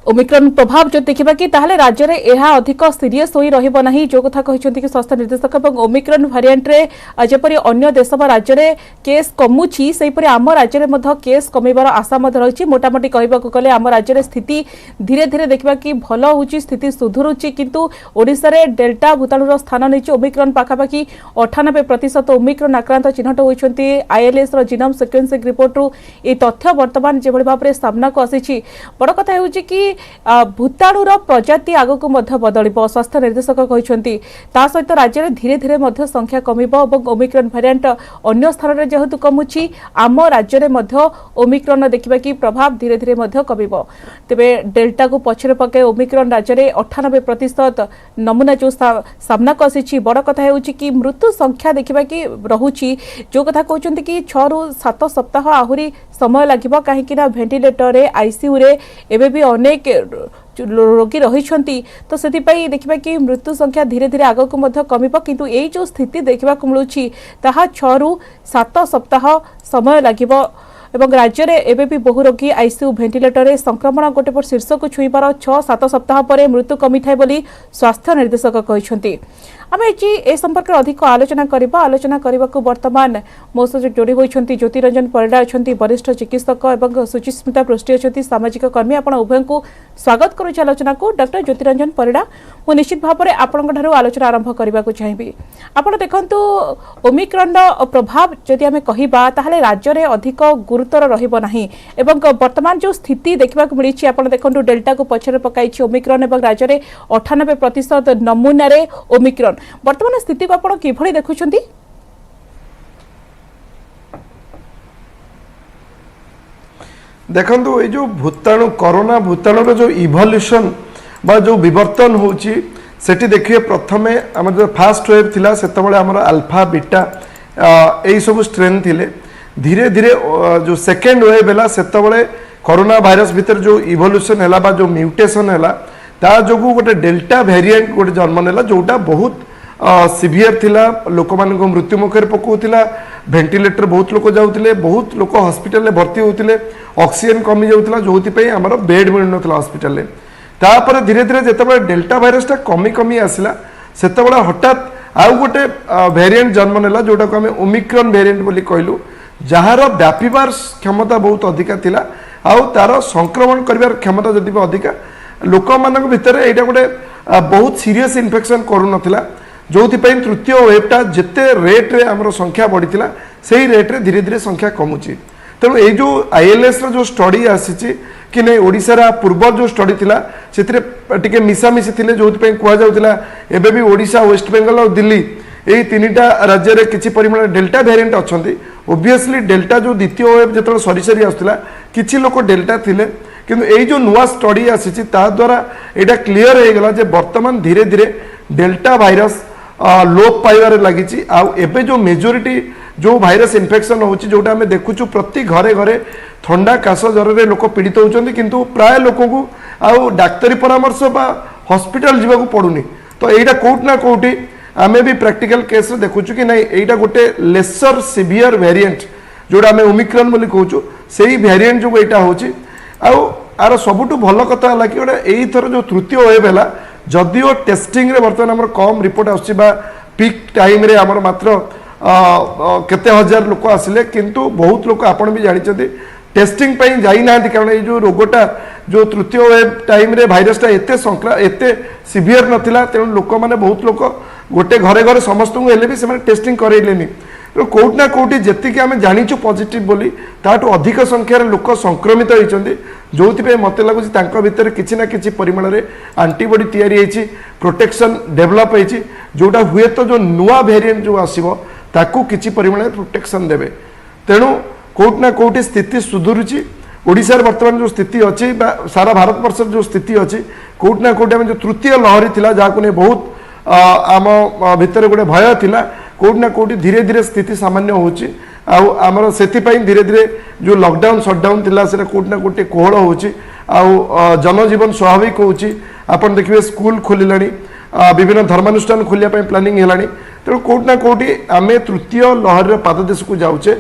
Omicron प्रभाव जो देखा कि ताहले राज्य में यह अधिक सीरीयस हो रहिबो नहीं जो कथा कहते कि स्वास्थ्य निर्देशक और ओमिक्रॉन वेरिएंट रे जेपरी अन्य देश व राज्य में केस कमुची सेहीपरि आम राज्य में केस कमिबार आशा रही मोटामोटी कहवाक गले आम राज्य में स्थिति धीरे धीरे देखा कि भल हो स्थिति सुधुरुची किंतु ओडिशा रे डेल्टा भूताणुर स्थान नहीं ओमिक्रॉन पाखापाखि 98% ओमिक्रॉन आक्रांत चिन्हट होती आईएलएस जीनोम सिक्वेन्सिंग रिपोर्ट रु ये तथ्य वर्तमान जो भाव में सामना को आसी बड़ कथा हो भूताणुर प्रजाति आगक बदल स्वास्थ्य निर्देशक कहते सहित राज्य में धीरे धीरे संख्या कमिब और ओमिक्रॉन वेरिएंट अन्य स्थान में जेहेतु कमुची आम राज्य में ओमिक्रॉन देखा कि प्रभाव धीरे धीरे कमिब तेरे डेल्टा को पछरे पके ओमिक्रॉन राज्य में 98% नमूना जो सामना को आसी बड़ कथा हो मृत्यु संख्या देखा कि रोचे जो कथा कहते कि 6 ରୁ 7 सप्ताह आहरी समय लगे कहीं वेंटिलेटर आईसीयू रे एबे भी अनेक रोगी रही तो से देखा कि मृत्यु संख्या धीरे धीरे आगक कमिब किंतु यही जो स्थिति देखा मिलूँ 6 ରୁ 7 सप्ताह समय लगे एवं राज्य में एबे भी बहु रोगी आईसीयू वेंटिलेटर संक्रमण गोटे शीर्ष को छुईबार 6-7 सप्ताह पर मृत्यु कमी थाए बोली स्वास्थ्य निर्देशक कहते आम ए संपर्क में अधिक आलोचना करने को वर्तमान मो सहित जोड़ी होती ज्योतिरंजन परिडा अच्छा वरिष्ठ चिकित्सक और सुचिस्मिता पृष्टि अच्छा सामाजिक कर्मी आपण उभय को स्वागत करुच्ची आलोचना को डॉक्टर ज्योतिरंजन परिडा मु निश्चित भाव में आपंठ आलोचना आरंभ करने को चाहिए आपड़ देखु ओमिक्रॉन प्रभाव जदि आम कहवा ताहले राज्य में अधिक गुरुतर रहिबो नहीं एवं वर्तमान जो स्थिति देखा मिली आप देखो डेल्टा को पछरे पकाई ओमिक्रॉन और राज्य में 98% नमूना ओमिक्रॉन वर्तमान स्थिति को आपण किभଳି देखुछंती देखंतु ए जो भूताणु कोरोना भूताणुर जो इवोल्यूशन बा जो विवर्तन होची सेठी देखिए प्रथमे हम जो फास्ट वेव थिला सेतबळे हमर अल्फा बीटा एई सब स्ट्रेन थिले धीरे धीरे जो सेकेंड वेव है सेतबळे कोरोना वायरस भीतर जो इवोल्यूशन हैला बा जो म्यूटेशन हैला ता जोगु गोटे डेल्टा वेरिएंट गोटे जन्म नेला जोटा बहुत सीवियर थिला लोक मान को मृत्यु मुखर पकाउथिला वेंटिलेटर बहुत लोक जाउथिले बहुत लोक हॉस्पिटल में भर्ती होउथिले ऑक्सीजन कमी जाउथिला जोथि पई हमर बेड मिल नथिला हॉस्पिटल में तापर धीरे धीरे जेतबळे डेल्टा वायरस ता कमी कमी आसिला सेतबळे हठात आउ गोटे वेरिएंट जन्म नेला जोटा को हमें ओमिक्रॉन वेरिएंट बोली कहलु जहार व्यापीबार क्षमता बहुत अधिका थिला आउ तार संक्रमण करिवार क्षमता जदि अधिका लोक मानक भितर एटा गोटे बहुत सीरियस इन्फेक्शन करू नथिला जोथि पई तृतीय वेवटा जिते रेट रे हमर संख्या बढ़िथिला सेही रेट रे धीरे धीरे संख्या कमुची तेणु ये जो आईएलएस रो जो स्टडी आसीची कि नहीं ओडिशा रा पूर्व जो स्टडी थिला सेतिरे टिके मिसामिसी थिले जोथि पई कुआ जाउथिला एबे भी ओडिशा वेस्ट बेंगल और दिल्ली यही तीनटा राज्य रे किछि परिमाण डेल्टा वेरिएंट अछंती ओब्वियसली डेल्टा जो द्वितीय वेव जतल सरी सरी आसुला किछि लोक डेल्टा थिले किंतु यही जो नुआ स्टडी आसीची ता द्वारा एटा क्लियर हो गला जे वर्तमान धीरे धीरे डेल्टा वायरस लोप पाइबार लगी आबे जो मेजोरिटी जो वायरस इन्फेक्शन होची जोटा हमें देखुचु प्रति घरे घरे ठंडा काश ज्वर रे लोक पीड़ित होचंती किंतु प्राय लोक को आउ डाक्तरी परामर्श बा हॉस्पिटल जीवा को पड़ुनी तो एटा कोट ना कोटी आमे भी प्रैक्टिकल केस रे देखुचु कि नहीं एटा गोटे लेसर सिवियर वेरिएंट जोटा हमें ओमिक्रॉन बोली कहूचु सेही वेरिएंट जो एटा होची आउ आर सबुठु भल कथा हला कि गोटे एई थर जो तृतीय वेव हैला जदिओ टेस्टिंग रे वर्तमान हमर कम रिपोर्ट आछि बा पीक टाइम रे हमर मात्र केते हजार लोक आसिले किंतु बहुत लोक आपण भी जानि छथि टेस्टिंग पई जाई नांती कारण ए जो रोगोटा जो तृतीय वेव टाइम रे भाइरसटा एते सिवियर नथिला तेणु लोक माने बहुत लोक गोटे घरे घरे समस्त को हेले भी से टेस्टिंग करैलेनी तो कोट ना कोटी जेतिक आम जानिचु पॉजिटिव बोली ताठू अधिक संख्यार लोक संक्रमित होइचंदी जोथि मते लागुची तांको भितर किछि ना किछि परिमाण रे एंटीबॉडी तयारी हेछि प्रोटेक्शन डेवलप हेछि जोटा हुए तो जो नुआ वेरिएंट जो आसीबो ताकू किछि परिमाण रे प्रोटेक्शन देबे तेणु कोट ना कोटी स्थिति सुधुरुची ओडिशा वर्तमान जो स्थिति अच्छी सारा भारत वर्ष जो स्थिति अच्छी कोट ना कोटी जो तृतीय लहरी थिला जाकू ने बहुत आम भितर गोटे भय थिला कोट ना कोटी धीरे धीरे स्थिति सामान्य होची आमर से धीरे धीरे जो लॉकडाउन शटडाउन थिला सेटा कोट ना कोटी कोहल होची जनजीवन स्वाभाविक होची आपण देखिए स्कूल खोलिलानी विभिन्न धर्मानुष्ठान खोलिया प्लानिंग हेलानी तेणु कोट ना कोटी आमे तृतीय लहर पाद देश को जाऊे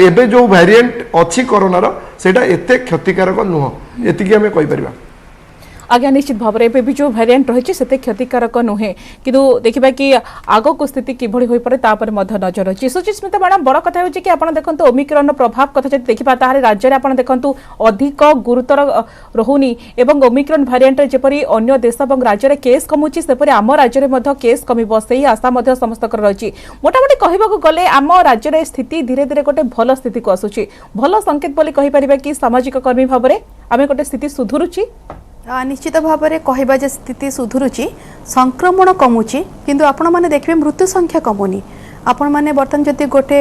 एबे जो वेरिएंट अच्छी कोरोनार सेटा एते क्षतिकारक नुह एतिकी आमे कहि परिबा आज्ञा निश्चित भाव में भी जो भेरिएंट रही है क्षतिकारक नुहे कि देखा कि आग को स्थिति किभली हो पारे तापर नजर रही सुचिस्मिता मैडम बड़ कथा हो कि आप देखो ओमिक्रॉन प्रभाव कथा जब देखा ताहले राज्य में आप देखो अधिक गुरुतर रहुनी एवं ओमिक्रॉन भेरिएंट जेपरी अन्य देश और राज्य में केस कमुची सेपरी आम राज्य में केस कमिब से आशा समस्त रही मोटामोटी कहवाक गले आम राज्य में स्थिति धीरे धीरे गोटे भल स्थिति को आसूची भल संकेत बोली कहिपारिबा कि सामाजिक कर्मी भाव में आम गोटे स्थिति सुधुरुची निश्चित भाव में कहवा जे स्थिति सुधुरुची संक्रमण कमुची किंतु आपण माने देखिबे मृत्यु संख्या कमुनी आपण माने बर्तन जदि गोटे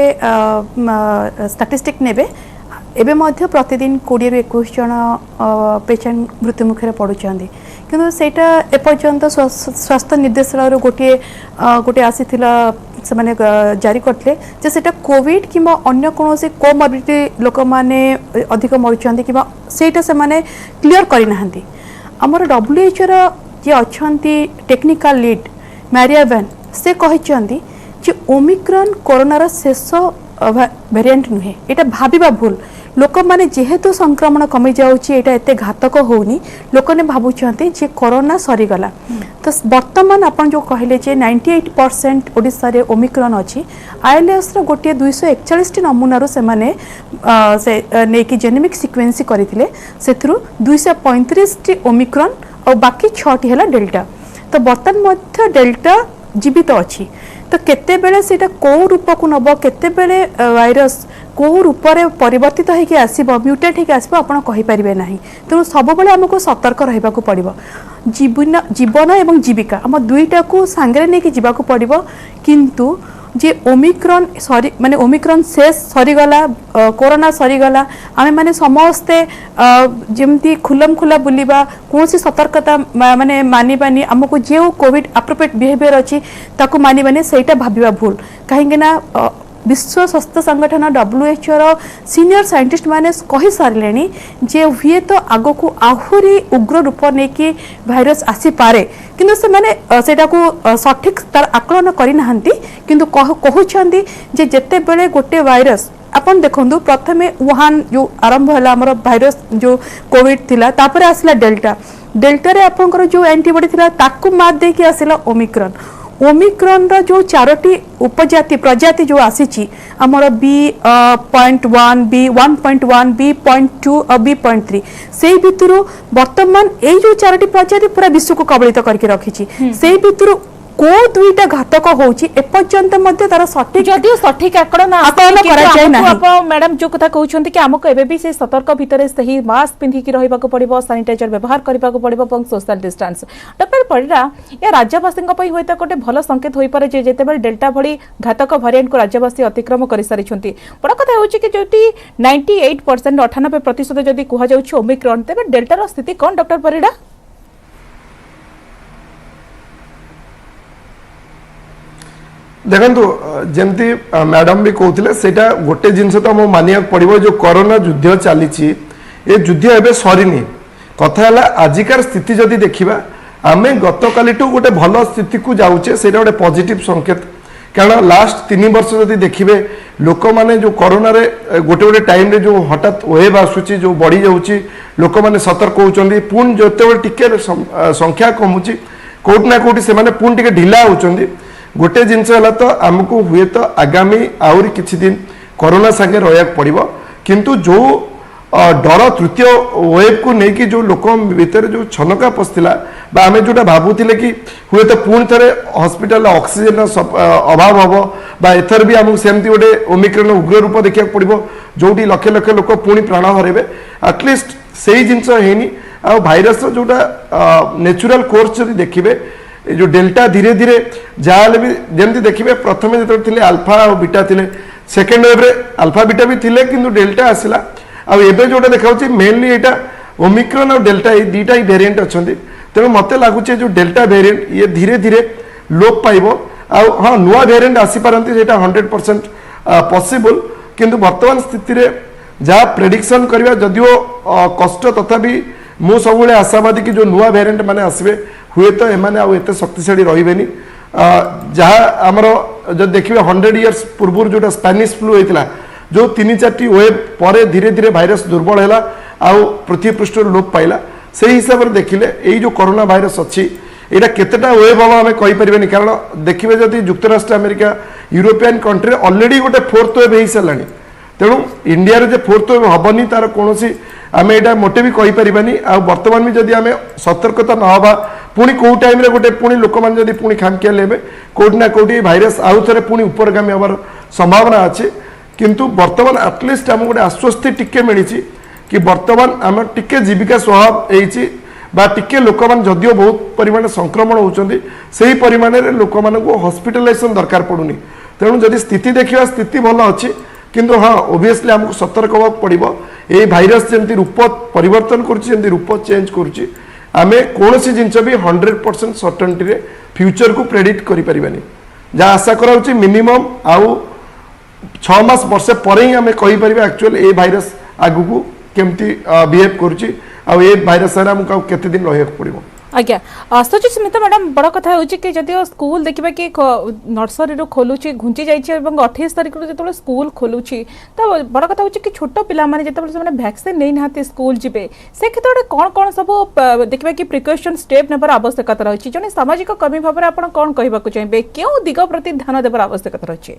स्टैटिस्टिक नेबे एबे मध्य प्रतिदिन 20 ରୁ 21 जन पेशेंट मृत्यु मुखरे पड़ुचंदी किंतु सेटा एपर्यंत स्वास्थ्य निर्देशालय गोटे गोटे आसीथिला से माने जारी करते जे सेटा कोविड किंबा अन्य कोनोसी कोमॉर्बिडिटी लोक माने अधिक मरुचंदी किंबा सेटा से माने क्लियर करि नाहंती हमर WHO रो जे अछंती टेक्निकल लीड मारिया वैन से कहिचंदी जे ओमिक्रॉन कोरोना रो शेष वेरिएंट नुहे एटा भाबिबा भूल लोक माने जेहेतु संक्रमण कमी जाउची एटा एते घातक होउनी लोक ने भाबुचंती जे कोरोना सरी गला तो वर्तमान आपण जो कहले जे 98% ओडिसा रे ओमिक्रॉन अछि आईएलएस रो गोटे 241 टी नमूना रो से माने से नेकी जेनेमिक सीक्वेंस करथिले सेथरु 235 टी ओमिक्रॉन और बाकी 6 टी हला डेल्टा तो वर्तमान मध्य डेल्टा जीवित अछि तो केते बेले सेटा को रूप को नब केते बेले वायरस को रूप रे परिवर्तित होके आसीबो म्यूटेट होके आसीबो आपण कहि परिबे नाही तेणु सब बेले हमको सतर्क रहबा को पड़िबो जीवन एवं जीविका हम दुईटा को सांगरे ने कि जीवा को पड़िबो किंतु जे ओमिक्रॉन सॉरी माने ओमिक्रॉन शेष सरी गला कोरोना सरी गला आमे माने समस्ते जेमती खुलम खुला बुलिबा कोनसी सतर्कता माने मानिबानी हमको जे कोविड एप्रोप्रिएट बिहेवियर अछि ताको मानिबानी सेटा भाबिबा भूल काहेकना विश्व स्वास्थ्य संगठन WHO रो सीनियर साइंटिस्ट माने कहि सारलेनी जे हुए तो आगो को आहुरी उग्र रूप ने कि भाइरस आसी पारे किंतु से माने सेटा को सठिक तार आकलन करि नाहंती किंतु कहउछंदी जे जत्ते बेले गोटे भाइरस अपन देखंदु प्रथमे वुहान जो आरंभ हला हमर भाइरस जो कोविड थिला तापर आसला डेल्टा रे आपनकर जो एंटीबॉडी थिला ताकू मार दे के आसला ओमिक्रॉन ओमिक्रॉन रो जो 4टी उपजाति प्रजाति जो आसीची हमर B.1 B.1.1 B.2 और B.3 सेही भितरु वर्तमान ए जो 4टी प्रजाति पूरा विश्व को कबलित करके रखिची सेही भितरु को दुईटा घातक होउची एपर्यंत मध्य तार सठिक जदियो सठिक आकलन करा जाय नाही आप मैडम जो कथा कहउछंती कि हमको एबे भी से सतर्क भितरे सही मास्क पिंधी कि रहिबा को पड़िबो सैनिटाइजर व्यवहार करबा को पड़िबो और सोशल डिस्टेंस डॉक्टर परिडा या राज्यवासी पई होइता कोटे भलो संकेत होई पारे जे जेतेबेल डेल्टा भली घातक वेरिएंट को राज्यवासी अतिक्रम करि सारिछंती बड़ कथा होउची कि जोटी 98% 98% जदी कुहा जाउची ओमिक्रॉन तेबे डेल्टा रो स्थिति कोन डॉक्टर परिडा देखंतु जेमती मैडम भी कहते सेटा गोटे जिनस तो मो मानिया पड़िबो जो कोरोना युद्ध चली ये युद्ध एबे सरीनी कथा है आजिकार स्थिति जदि देखिबा आमे गतकाली गोटे भल स्थिति को जाऊचे सेटा गोटे पॉजिटिव संकेत कारण लास्ट 3 वर्ष जदि देखिबे लोक माने जो कोरोना रे गोटे गोटे टाइम रे जो हठात वेव आसुची जो बढ़ी जाउची लोक माने सतर्क होउचंदी पुन जते टिके संख्या कमुची कोट ना कोटी से माने पुन टिके ढिला होउचंदी गोटे जिनस है तो आमको हुए तो आगामी आउरी किछि दिन कोरोना संगे रहा पड़ो किंतु जो डर तृतीय वेव को लेकिन जो लोक भितर जो छनका पशला आम जोटा भावुले कि हुए तो पुणी थे हॉस्पिटल ऑक्सीजन अभाव हम एथर भी आमको सेमती गोटे ओमिक्रॉन उग्र रूप देखा पड़ो जोटी लक्ष लक्ष लोक पुणी प्राण हरवे एटलिस्ट से जिनस है आ भाइरस जोटा नेचुरल कोर्स जब देखिए जो डेल्टा धीरे धीरे जहाँ भी जमी देखिए प्रथम जो अल्फा और बीटा थे सेकेंड वेव रे अल्फा बीटा भी थिले किंतु डेल्टा आसला आबे जोटा देखा मेनली यहाँ ओमिक्रॉन और डेल्टा ये दुईटा ही वेरिएंट अच्छा तेणु मत लगुच जो डेल्टा वेरिएंट ये धीरे धीरे लोप पाइब हाँ नुआ वेरिएंट आसीपारती 100% पॉसिबल किंतु वर्तमान स्थिति रे जहाँ प्रेडिक्शन करवा जदियो कष्ट तथापि मु सब आशावादी कि जो नुआ वेरिएंट माने आसबे हुए तो एमाने आउ एते शक्तिशाली रहिबेनी जहाँ आमर जब देखिए 100 इयर्स पूर्व जो स्पेनिश फ्लू होता जो 3-4टी वेव पर धीरे धीरे भाइरस दुर्बल है आउ पृथ्वी पृष्ठ लोप पाइला से हिसाब से देखिले यही जो कोरोना भाइरस अच्छी यहाँ केतेटा वेव हम आम कहीपर कारण देखिए जदि युक्तराष्ट्र अमेरिका यूरोपियन कंट्री ऑलरेडी गोटे फोर्थ वेव हो सारा तेणु इंडिया रे फोर्थ वेव हेनी तार कौन आम यहाँ मोटे भी कहीपरानी बर्तमान भी जदि आम सतर्कता नवा पुणी कौ टाइम गोटे पुणी लोक मैंने पुणी खामखिया लेबे कौटी ना कौटी भाइरस आउ थे पुणी उपरगामी हबार संभावना अच्छे किंतु बर्तमान आटलिस्ट आम गोटे आश्वस्ति टिके मिली कि बर्तमान आम टिके जीविका स्वाभाव टिके लोक मैंने जदियो बहुत परिमाण संक्रमण होती से ही परिमाण लोक मानक हॉस्पिटलाइजेशन दरकार पड़ुनी तेणु जदि स्थिति देखा स्थिति भल अच्छी किंतु हाँ ओबियसली आमको सतर्क होगा पड़ो ये भाइरस जमी रूप परिवर्तन करुँच रूप चेंज करुँच आम कौन सी जिनस भी 100% सर्टेनिटी फ्यूचर को प्रेडिक्ट करें जहाँ आशा करा मिनिमम आउ 6 मास वर्षे पर ही आम कहीपर एक्चुअल ये भाइरस आगू केमती बिहेव करुँच ये भाइरस आमको केते दिन रहा पड़ो आज्ञा सुचित स्मिता मैडम बड़ कथा हो जदिव स्कूल देखा कि नर्सरी खोलुची घुंची जाइए 28 तारिख जो स्कूल खोलुची तो बड़ कथा हो कि छोट पिला जो वैक्सीन नहीं ना स्कूल जीवे से क्षेत्र में कौन कौन सब देखा कि प्रिकॉशन स्टेप नेबार आवश्यकता रही जन सामाजिक कर्मी भाव में आप कौन कहना चाहिए क्यों दिग प्रति ध्यान देवार आवश्यकता रही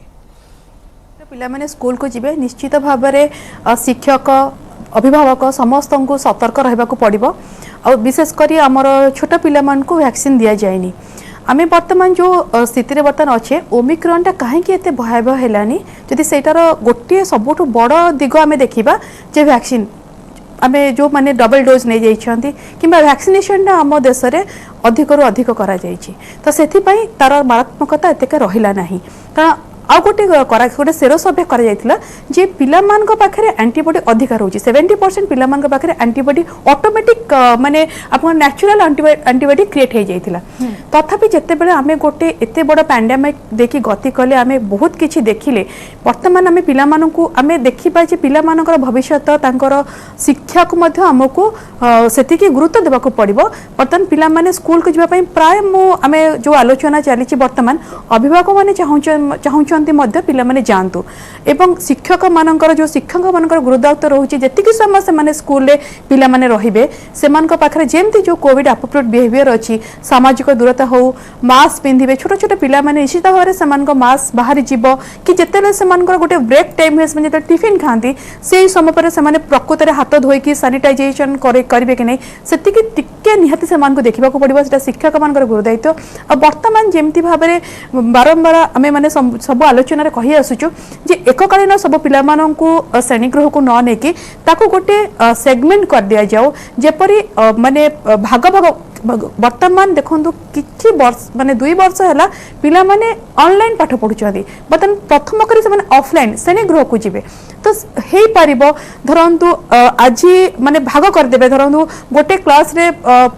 पिला स्कूल को जीवे निश्चित भाव में शिक्षक अभिभावक समस्त को सतर्क रहा पड़ो और विशेषकर आमर छोट पिला को वैक्सीन दि जाए आम बर्तमान जो स्थिति बर्तमान अच्छे ओमिक्रॉनटा कहीं भयावह है जदि सेटार गोटे सबुठ बड़ दिग आम देखा जे वैक्सीन आम जो माने डबल डोज नहीं जाइछंती किंबा वैक्सीनेशन आम देश में अधिक रु अधिक करा जाइछि तो सेथिपई तार मारात्मकता एतेक रहिला नाही कारण आउ गोटे सेरो सर्वे कर पिला पाखे एंटीबॉडी अधिक रोचे 70% पिला पाखे एंटीबॉडी ऑटोमेटिक माने आपन नेचुरल एंटीबॉडी क्रिएट हो जाइथिला तथापि जेते बेले आमे गोटे एते बड़ पैंडेमिक देखि गति कले आमे बहुत किछि देखिले वर्तमान आमे पिला मानकु आमे देखिबा जे पिला मानकर भविष्यत तांकर शिक्षा को मध्ये हमकु सेतिकी गुरुत्व देबा को पड़िबो वर्तमान पिला माने स्कूल को जिबा पई प्राय आमे जो आलोचना चली वर्तमान अभिभावक माने चाहू पिला माने जानतु एवं शिक्षक मानकर जो शिक्षक मानकर गुरुदायित्व रोचे जेतिकी समय से माने स्कूल रे पिला माने रहिबे सेमानक पाखरे जेमती जो कोविड एप्रोप्रिएट बिहेवियर अछि सामाजिक दूरता हो मास्क पिंधिबे छोट छोट पिला माने निश्चित भाव सेमानक मास्क बाहरी जीव कि जेतेले सेमानकर गोटे ब्रेक टाइम हेस माने टिफिन खांती सेही समय पर सेमाने प्रकृत रे हाथ धोई कि सैनिटाइजेशन करिवे कि नै सेतिकी टिके निहाती सेमानक देखिबा को पड़िबो सेटा शिक्षक मानकर गुरुदायित्व आ वर्तमान जेमती भाव रे बारंबार आमे माने सब आलोचना रे कहि आसुचु जे एककालीन सब पिला माननकु श्रेणीगृह को न नेकी ताको गोटे सेगमेंट कर दिया जाओ जेपरी माने भाग भाग वर्तमान देखंतु किछि वर्ष माने 2 वर्ष हैला पिला माने ऑनलाइन पाठ पढुछथि बतन प्रथम करी से माने ऑफलाइन श्रेणीगृह को जिवे तो हेई पारिबो धरंतु आज माने भाग कर देबे धरंतु गोटे क्लास रे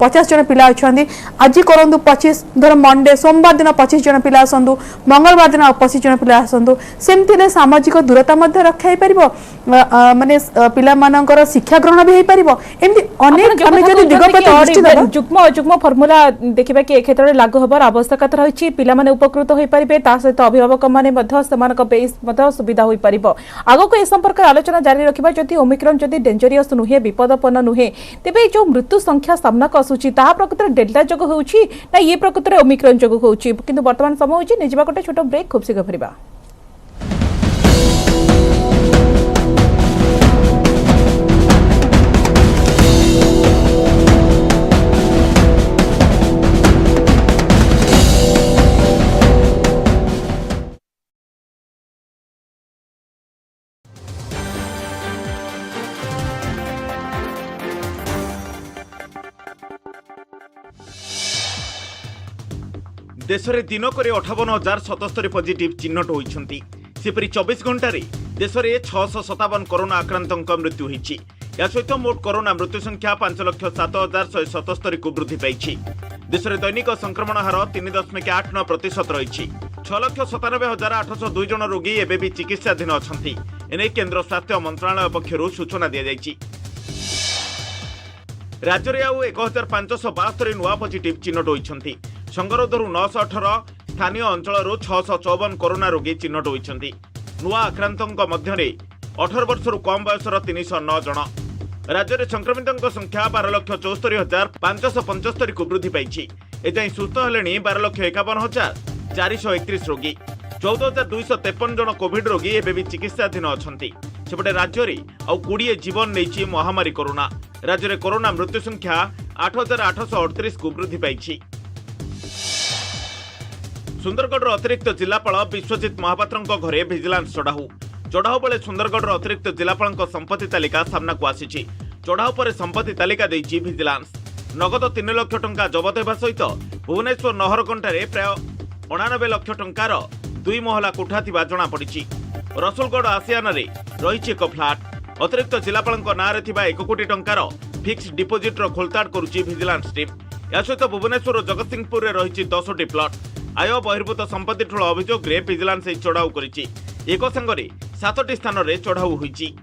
50 जन पिला अछंती आज करंतु 25 धर मंडे सोमवार दिन 25 जन पिला आसंतु मंगलवार दिन 25 जन पिला आसंतु सेमति रे सामाजिक दूरता मध्ये रखाई परिबो माने पिला मानकर शिक्षा ग्रहण भी हेई परिबो एमति अनेक आमे जदि दिगपति दृष्टि जुग्म जुग्म फॉर्मूला देखिबा कि ए क्षेत्र में लागू होबार आवश्यकता रही पिला माने उपकृत होई परिबे ता सहित अभिभावक माने मध्ये समानक बेस मध्ये सुविधा होई परिबो आगो को संपर्क आलोचना जारी रखा जदि ओमिक्रॉन जदि डेंजरियस नुहे विपदपन्न नुहे तेबे जो मृत्यु संख्या सामना को आसुची ताहा प्रकृत डेल्टा जोग होउची ना ये प्रकृत ओमिक्रॉन जोग होउची किंतु वर्तमान समय होउची निजबा गोटे छोट ब्रेक खूब शीघ्र फरिबा देश में दिनक 58,077 पॉजिटिव चिन्हट होती सेपरी 24 घंटे देश में 657 कोरोना आक्रांतों मृत्यु होती सहित मोट कोरोना मृत्यु संख्या 5,07,177 को वृद्धि पाई देश में दैनिक संक्रमण हार 3.89% रही 6,97,802 जन रोगी एवं भी चिकित्साधीन अच्छा एने केन्द्र स्वास्थ्य मंत्रालय पक्षर सूचना दी जाएगी राज्य में आउ 1,572 नुआ पॉजिटिव चिन्हट होती संगरोधर 918 स्थानीय अंचल 654 कोरोना रोगी चिन्हट होती नुआ आक्रांतों मध्य 18 वर्ष कम बयसर 309 जन राज्य में संक्रमितों संख्या 12,74,575 को वृद्धि पाई। एजाई सुस्थ हेले 12,51,431 रोगी। 14,253 जन कोविड रोगी एवं भी चिकित्साधीन अच्छा। सेपटे राज्य में आउ 20 जीवन नहीं महामारी कोरोना। राज्य में कोरोना मृत्यु संख्या 8,838 को वृद्धि पाई। सुंदरगढ़ अतिरिक्त जिलापाल विश्वजित महापात्र घरे भिजिलांस चढ़ाऊ बेले सुंदरगढ़ अतिरिक्त जिलापाल संपत्ति तालिका सामना को आसी। चढ़ाऊ पर संपत्ति तालिका देछि भिजिलांस। नगद 3 लाख टंका जबत होगा सहित भुवनेश्वर नहरकंटार प्राय 89 लाख टंकार 2 महला कोठा थिबा जणा पड़िछि। रसुलगढ़ आसियान रही एक फ्लाट। अतिरिक्त जिलापाल नाँ 1 कोटी टंकार फिक्स डिपोजिटर खोलताड़ करुछि भिजिलांस टीम। या सहित भुवनेश्वर और जगतसिंहपुर में रही 10टी प्लट। आय बहिर्भूत संपत्ति ठूल अभियोग में भिजिलांस चढ़ाऊ करिछि। एक संगे 7टी स्थान में चढ़ाऊ होइछि।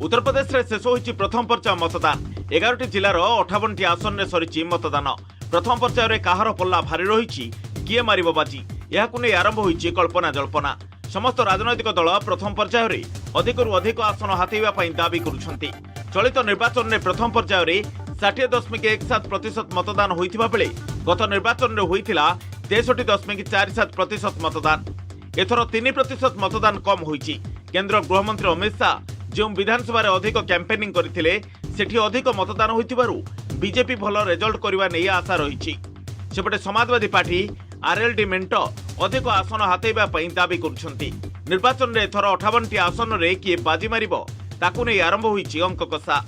उत्तर प्रदेश में शेष होइछि प्रथम पर्याय मतदान। 11टी जिलार 58टी आसन में सरिछि मतदान। प्रथम पर्याय में काहार पल्ला भारी रही किए मारिब बाजी यहाकु नै आरंभ होइछि कल्पना जल्पना। समस्त राजनैतिक दल प्रथम पर्याय में अधिकरू अधिक आसन हाथेइबा पई दाबी करुछन्ति। चलित निर्वाचन में प्रथम पर्याय में 60.17% मतदान होइथिबा बेले गत निर्वाचन में होइथिला 63.47% मतदान। एथर 3% मतदान कम होइछि। केंद्र गृहमंत्री अमित शाह जो विधानसभा अधिक कैंपेनिंग करथिले सेठी अधिक मतदान होइथिबारु बीजेपी भल रिजल्ट करबा नै आशा रहिछि। सेपटे समाजवादी पार्टी आरएलडी मेंट अधिक आसन हाथेइबा पई दाबी करुछन्ति। निर्वाचन में एथर 58टी आसन रे किए बाजी मारिबो ताकु नै आरंभ होइछि अंक कषा।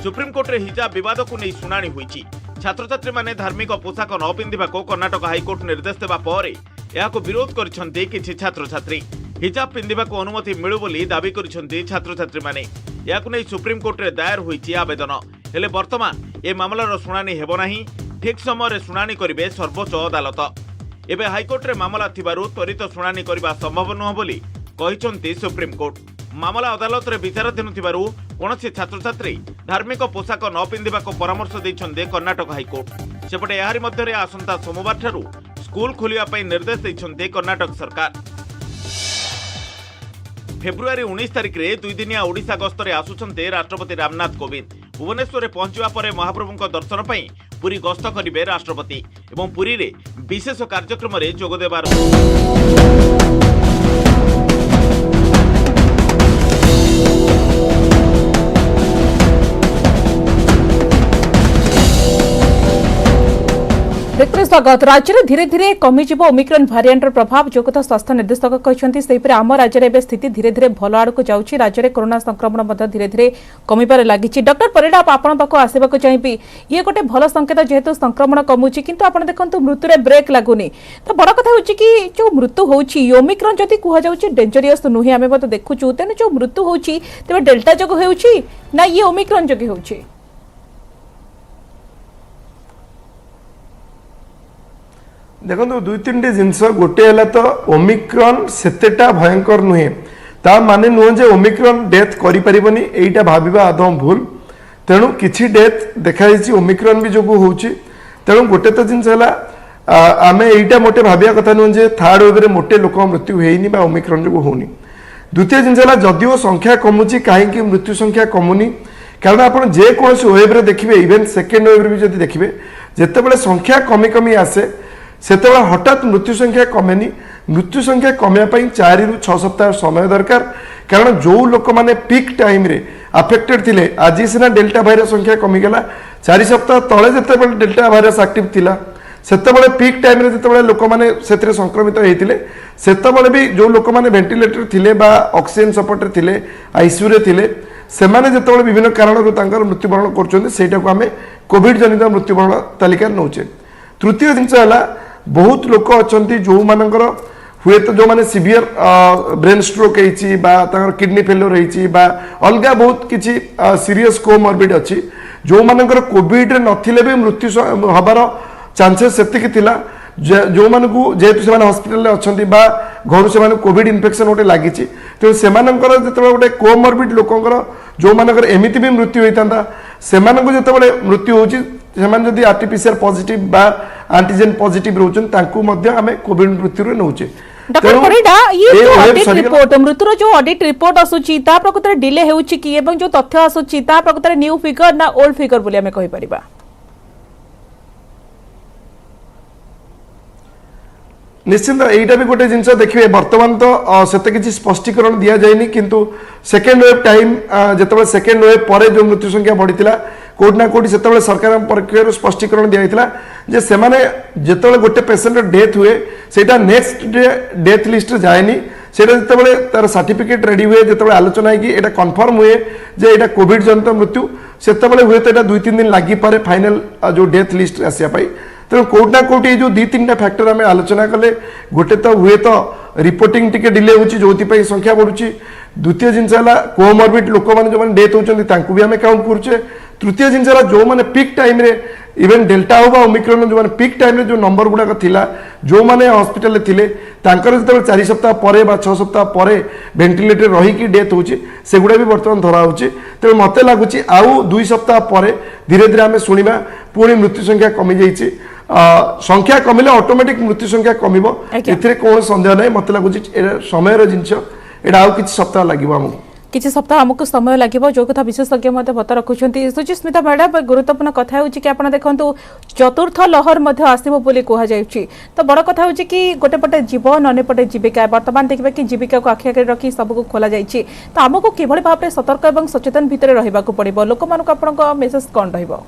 सुप्रीमकोर्ट रे हिजाब विवाद को नहीं शुणाणी होइछि। छात्र छात्री माने धार्मिक पोशाक न पिंधिबा को कर्नाटक हाईकोर्ट निर्देश देबा परे एहाको विरोध करिसन्ति किछि छात्र छात्री। हिजाब पिंधिबा को अनुमति मिलु बोली दाबी करिसन्ति छात्र छात्री माने। एहाको नहीं सुप्रीमकोर्ट रे दायर होइछि आवेदन। हेले वर्तमान ए मामलार शुणाणी हेबो नाही। ठीक समय शुणाणी करिवे सर्वोच्च अदालत। एबे हाईकोर्ट रे मामला थिबारु त्वरित शुणाणी करबा संभव नह बोली कहिसन्ति सुप्रीमकोर्ट। मामला अदालत रे विचाराधीन थिबारु कौनसी छात्र छात्री धार्मिक पोशाक न पिंधिबा को परामर्श दैछन्ते कर्नाटक हाईकोर्ट। सेपटे एहारी मध्यरे आसंता सोमवार ठारू स्कूल खोलिया पई निर्देश दैछन्ते कर्नाटक सरकार। फेब्रुआरी 19 तारिख रे 2 दिनिया ओडिशा गस्त रे आसुछन्ते राष्ट्रपति रामनाथ कोविंद। भुवनेश्वर में पहुंचवा परे महाप्रभुଙ୍କ दर्शन पई पुरी गस्त करिवे राष्ट्रपति एवं पुरी रे विशेष कार्यक्रम रे जोग देबार स्वागत। राज्य में धीरे धीरे कमिजिव ओमिक्रॉन भारिएंट प्रभाव जो कथा स्वास्थ्य निर्देशक कहते सेहीपरि आम राज्य में स्थिति धीरे धीरे भल आड़क जाऊँगी। राज्य में कोरोना संक्रमण धीरे धीरे कमिबार लगी। डॉक्टर परिडा आपण पाखु आसवाक चाहिए ये गोटे भल संकेत जेहेतु संक्रमण कमुची किंतु आपण देखो मृत्यु ब्रेक लगुनि। तो बड़ कथा हूँ कि जो मृत्यु होची ओमिक्रॉन जदि कहुच्छे डेंजरियस नुहे आम देखुचु तेणु जो मृत्यु होची तेज डेल्टा जोग होची ना ये ओमिक्रॉन जोगे होची। देखो 2-3टी जिनस गोटे है तो ओमिक्रॉन सेतेटा भयंकर नुहे ता माने नुह जे ओमिक्रॉन डेथ करि परिबनी एटा भाबिबा आदम भूल। तेणु किछि डेथ देखा जाइछि ओमिक्रॉन भी जोगु होउछि। तेणु गोटे तो जिनस है आमे एटा मोटे भाबिया कथा नुह जे थर्ड वेव रे मोटे लोक मृत्यु हेइनी बा ओमिक्रॉन जोगु होनी। द्वितीय जिनस है जदिओ संख्या कमुछि काहेकि मृत्यु संख्या कमुनी कारण आपण जे कोनोसी वेव रे देखिबे इवन सेकेंड वेव रे भी जदि देखिबे जेतेबेले संख्या कमी कमी आसे सेतेबेले हठात मृत्यु संख्या कमेनी। मृत्यु संख्या कमिया 4 ରୁ 6 सप्ताह समय दरकार कारण जो लोक माने पीक टाइम रे अफेक्टेड थिले आज सिना डेल्टा भाइरस संख्या कमी गला 4 सप्ताह तले जेतेबेले डेल्टा भाइरस एक्टिव थिला सेतेबेले पीक टाइम रे जेतेबेले लोक माने सेतरे संक्रमित हेतिले सेतेबेले भी जो लोक माने वेंटिलेटर थिले बा ऑक्सीजन सपोर्ट रे थिले आईसीयू रे थिले सेमाने जेतेबेले विभिन्न कारणरू तांकर मृत्युवरण करछन्ते सेटा को हमें कोविड जनित मृत्युवरण तालिका नउचे। तृतीय जिनस हला बहुत लोक अच्छा जो मानकर हुए तो जो माने सिवियर ब्रेन स्ट्रोक होइछि बा तांकर किडनी फेलियर होइछि बा अलगा बहुत किछि सीरियस कोमॉर्बिड अछि जो मानकर कोविड रे नथिले भी मृत्यु हबार चांसेस सेतिक थिला जो मानकु जेतु से हॉस्पिटल रे अछंती बा घर से माने कोविड इन्फेक्शन होटे लागिछि तो से मानकर जतबे गोटे कोमॉर्बिड लोकंकर जो मानकर एमिति भी मृत्यु होइतांदा से मानकु जतबे मृत्यु होछि सेमान जदि आरटीपीसीआर पॉजिटिव बा एंटीजन पॉजिटिव रहउछन तांकु मध्य हमें कोविड मृत्यु रे नउचे। डॉक्टर परिडा ये ए जो wave ऑडिट सरिगला- रिपोर्ट मृत्युर जो ऑडिट रिपोर्ट आसुची ता प्रकृତରେ डिले हेउची कि एवं जो तथ्य आसुची ता प्रकृତରେ न्यू फिगर ना ओल्ड फिगर बोली हमें कहि परिबा निश्चिंत एटा भी गोटे जिनस देखिए वर्तमान तो सेते किसी स्पष्टीकरण दिया जायनी किंतु सेकेंड वेव टाइम जेतेबेले सेकेंड वेव परे जो मृत्यु संख्या बढ़ीतिला कोड ना कोड सेतेबेले सरकार पक्षर स्पष्टीकरण दिया जायतिला जे सेमाने जेतेबेले गोटे पेशेंट डेथ हुए सेटा नेक्स्ट डे डेथ लिस्ट रे जायनी सेटा जेतेबेले तार सर्टिफिकेट रेडी हुए जेतेबेले आलोचना है कि एटा कंफर्म हुए जे एटा कोविड जनित मृत्यु सेतेबेले हुए तो एटा 2-3 दिन लागि पारे फाइनल जो डेथ लिस्ट आसिया पाई तेणु कोट ना कोट जो 2-3टा फैक्टर आम आलोचना कले गोटे तो हुए तो रिपोर्टिंग टिके डिले होची जोथि संख्या बढ़ुची द्वितीय जिनस है कोमॉर्बिड लोक मैंने जो डेथ होती भी आम काउंट करुचे तृतीय जिनस है जो मैंने पिक टाइम रे इवेन डेल्टा हो बा ओमिक्रॉन जो मैंने पिक टाइम रे जो नंबर गुड़ाक थिला जो मैंने हॉस्पिटल रे थिले तांकर जब 4 सप्ताह परे बा 6 सप्ताह परे वेंटिलेटर रही कि डेथ होची सेगुड़ा भी वर्तमान धरा होची तेणु मते लागुची आउ 2 सप्ताह परे धीरे धीरे आम शुणा पुणी मृत्यु संख्या कमी जाइए संख्या कमिले ऑटोमेटिक मृत्यु संख्या कमिबो एथिरे कोन संदेह नै मते लागुची समय जिनस एटा आउ किछि सप्ताह लागिबो हमकु किसी सप्ताह आमको समय लगे जो कथा विशेषज्ञ मत बत रखुंट सुचिस्मिता मैडम गुरुत्वपूर्ण कथा हो देखो चतुर्थ लहर आसो बोली कहुच्छी तो बड़ कथा हो कि गोटे पटे जीवन अंपटे जीविका बर्तमान देखिए कि जीविका को आखि आगे रखी सबको खोल जाइए तो आमको किभली भाव में सतर्क और सचेतन भितर रहा पड़ो लोक मान मेसेज कौन रहा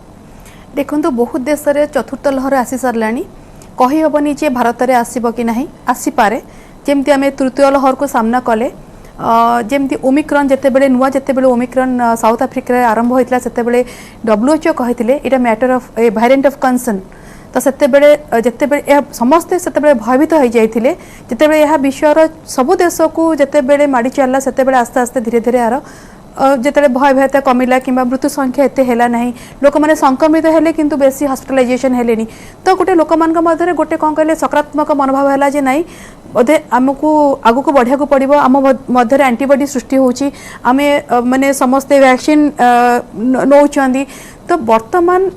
देखो बहुत देश में चतुर्थ लहर आसी सारा कही हेनी जे भारत में आसब कि ना आसीपे जमती आम तृतीय लहर को सामना कले जमती ओमिक्रॉन जितेबले नुआ जितेबले ओमिक्रॉन साउथ आफ्रिका आरंभ होता से WHO कहते इटा matter of A variant of concern तो सेतेबेले जितेबले समस्ते सेतेबले भयभीत हो जाइए जितेबले यह विश्वर सबु देश को जितेबले माड़ी चलला सेतेबले आस्ते आस्ते धीरे धीरे यार जिते भय भयता कमिला कि मृत्यु संख्या एत है ना लोक मैंने संक्रमित हेले किंतु बेसी हॉस्पिटलाइजेशन हेलेनी तो गोटे लोक मान मध्य गोटे कौन कहले सकारात्मक मनोभाव है जे नाई बोधे आमको आगु को बढ़िया पड़ो आम मध्य एंटीबॉडी सृष्टि होची आमे माने समस्ते वैक्सीन नौचंदी तो वर्तमान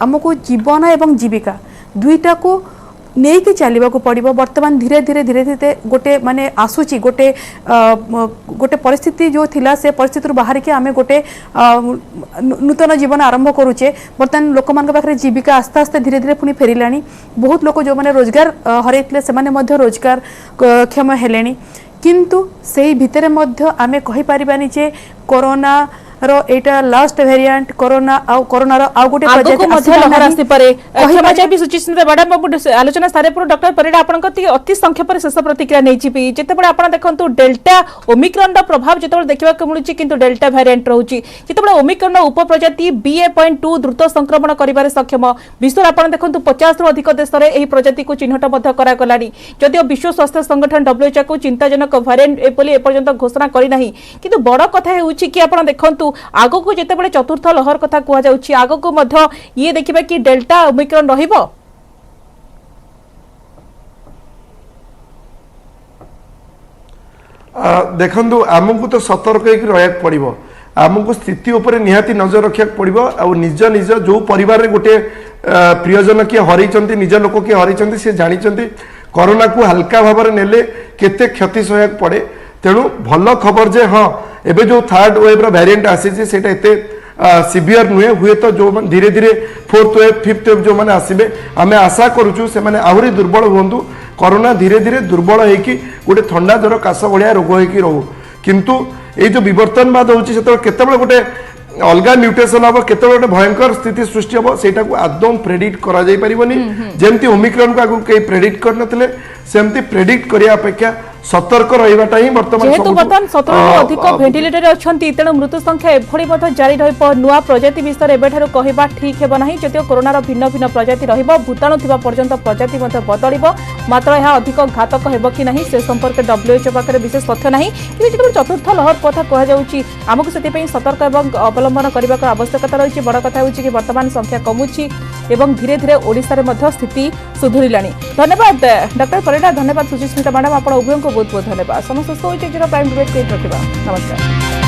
आमको जीवन एवं जीविका दुईटा को नहीं कि चलने को पड़ो वर्तमान धीरे धीरे धीरे धीरे गोटे माने आसूची गोटे गोटे परिस्थिति जो थिला से परिस्थिति बाहर के आमे गोटे नूतन जीवन आरंभ करुचे वर्तमान लोक मान पाखे जीविका आस्ते आस्ते धीरे धीरे पुणी फेरिलानी बहुत लोक जो मैंने रोजगार हरैते से रोजगार क्षम हेलेनी किंतु से भितर मध्य आमे कहि परिबानी जे कोरोना रो एटा लास्ट वेरिएंट कोरोना रो आ गोटे आगो मध्य लहर आसी पारे क्षमा चाहि सुचिस्मिता मैडम आलोचना सारे पर डॉक्टर परिडा आपन अति संक्षेप शेष प्रतिक्रिया नै छिपी जेतेबेले आपण देखंतु डेल्टा ओमिक्रॉन रो प्रभाव जेतेबेले देखिबा के मिलुची किंतु डेल्टा वेरिएंट रहउची जेतेबेले ओमिक्रॉन रो उपप्रजाति BA.2 द्रुत संक्रमण करिबारे सक्षम विश्व आपण देखंतु 50 रु अधिक देश रे एही प्रजाति को चिन्हट मध्य करा गलानी जदियो विश्व स्वास्थ्य संगठन WHO को चिंताजनक वेरिएंट बोली एपर्यंत घोषणा करि नाही किंतु बड़ कथा हेउची कि आपण देखंतु आगो को जेतेबेले चतुर्थ लहर कथा कुआ जाउची आगो को मध्य ये देखिबा कि डेल्टा ओमिक्रॉन रहिबो देखंतु आमको तो सतर्क रहा पड़ो आमको स्थिति उपर निहाती नजर रखा पड़ो आ निज निज जो परिवार गोटे प्रियजन किए हरई निज लोक किए हरई सी जानी कोरोना को हल्का भाव में नेले केते क्षति सहक पड़े तेणु भल खबर जे हाँ एबे जो थर्ड वेव वेरिएंट आसी से सिवियर नुहे हुए तो जो धीरे धीरे फोर्थ वेव फिफ्थ वेव जो मैंने आसबे आम आशा करुचु से मैंने आहरी दुर्बल हूँ कोरोना धीरे धीरे दुर्बल होगी गोटे ठंडा ज्वर काश भाया रोग हो रोहू किंतु ये जो विवर्तनवाद होती केतबेले गोटे अलग म्यूटेशन हम केत गोटे भयंकर स्थिति सृष्टि हम सेटा को आदम प्रेडिक्ट करा जाई परिबनी जेमती ओमिक्रॉन को आगु कई प्रेडिक्ट करनथिले सेमती प्रेडिक्ट करिया अपेक्षा सतर्क रहिबाटा ही वर्तमान जेहेतु वर्तमान 17 अधिक वेंटिलेटर अछंती तेणु मृत्यु संख्या एभଳି मत जारी रहिब नुआ प्रजाति विषय एबेठारु कहबा ठीक हेब नाही जतियो कोरोना रो भिन्न भिन्न प्रजाति रहिब भूताणु थिबा पर्यंत प्रजाति मत बदलिब मात्र यह अधिक घातक हेब कि नाही से संपर्क WHO पाखरे विशेष तथ्य नाही कि जेतु चतुर्थ लहर कथा कह जाउची हमकु सेति पई सतर्क एवं अवलंबन करबा को आवश्यकता रहिछि बड़ कथा होछि कि वर्तमान संख्या कमुछि एवं धीरे धीरे ओडिसा रे मध्य स्थिति सुधुरिलानी धन्यवाद डॉक्टर परिडा धन्यवाद सुचिस्मिता मैडम आपण उभय को बहुत बहुत धन्यवाद समस्त प्राइम डिबेट रखा नमस्कार।